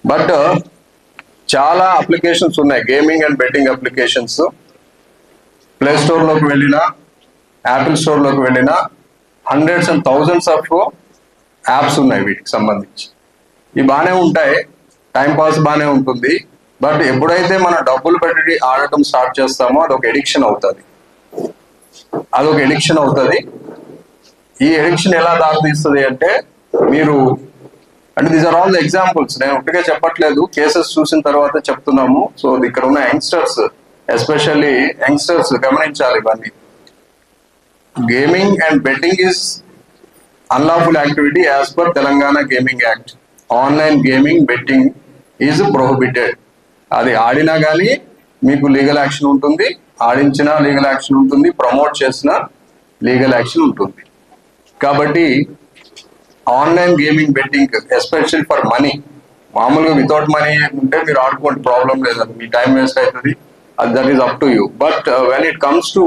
But చాలా applications ఉన్నాయి, gaming and betting applications. Play స్టోర్లోకి వెళ్ళినా, యాపిల్ స్టోర్లోకి వెళ్ళినా hundreds and thousands of apps ఉన్నాయి వీటికి సంబంధించి. ఇవి బాగానే ఉంటాయి, టైంపాస్ బాగానే ఉంటుంది. బట్ ఎప్పుడైతే మనం డబ్బులు పెట్టి ఆడటం స్టార్ట్ చేస్తామో అదొక ఎడిక్షన్ అవుతుంది. ఈ ఎడిక్షన్ ఎలా దారితీస్తుంది అంటే మీరు these are all the examples. నేను ఒకటిగా చెప్పట్లేదు, కేసెస్ చూసిన తర్వాత చెప్తున్నాము. సో ఇక్కడ ఉన్న యంగ్స్టర్స్, ఎస్పెషల్లీ యంగ్స్టర్స్ గమనించాలి ఇవన్నీ. Gaming and betting is unlawful activity as per Telangana gaming act. Online gaming betting is prohibited. అది ఆడినా కానీ మీకు లీగల్ యాక్షన్ ఉంటుంది, ఆడించినా లీగల్ యాక్షన్ ఉంటుంది, ప్రమోట్ చేసినా లీగల్ యాక్షన్ ఉంటుంది. కాబట్టి online gaming betting special for money, మామూలుగా వితౌట్ మనీ ఉంటే మీరు ఆడుకోండి, ప్రాబ్లం లేదు, మీ టైం వేస్ట్ అవుతుంది, that is up to you. But when it comes to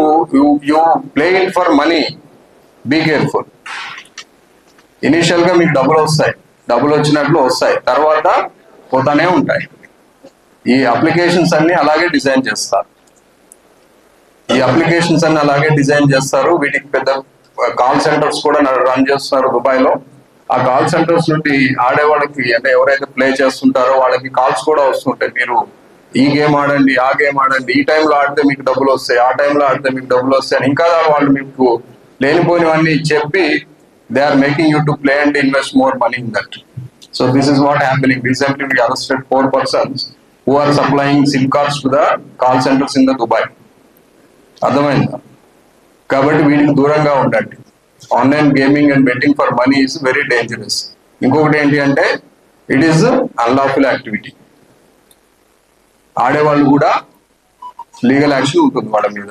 you play it for money, be careful. ఇనిషియల్గా మీకు డబ్బులు వస్తాయి, డబ్బులు వచ్చినట్లు వస్తాయి, తర్వాత పోతానే ఉంటాయి. ఈ అప్లికేషన్స్ అన్ని అలాగే డిజైన్ చేస్తారు. వీటికి పెద్ద కాల్ సెంటర్స్ కూడా రన్ చేస్తున్నారు దుబాయ్లో. ఆ కాల్ సెంటర్స్ నుండి ఆడేవాళ్ళకి, అంటే ఎవరైతే ప్లే చేస్తుంటారో వాళ్ళకి కాల్స్ కూడా వస్తుంటాయి. మీరు ఈ గేమ్ ఆడండి, ఆ గేమ్ ఆడండి, ఈ టైంలో ఆడితే మీకు డబ్బులు వస్తాయి, ఆ టైంలో ఆడితే మీకు డబ్బులు వస్తాయి అని ఇంకా వాళ్ళు మీకు లేనిపోయినవన్నీ చెప్పి they are making you to play and invest more money in that. So this is what happening. Recently we arrested 4 persons who are supplying SIM cards to the call centers in the Dubai. అర్థమైందా? కాబట్టి వీటికి దూరంగా ఉండండి. Online gaming and betting for money is very dangerous. ఇంకొకటి ఏంటి అంటే it is unlawful activity. ఆడేవాళ్ళు కూడా లీగల్ యాక్షన్ ఉంటుంది వాళ్ళ మీద.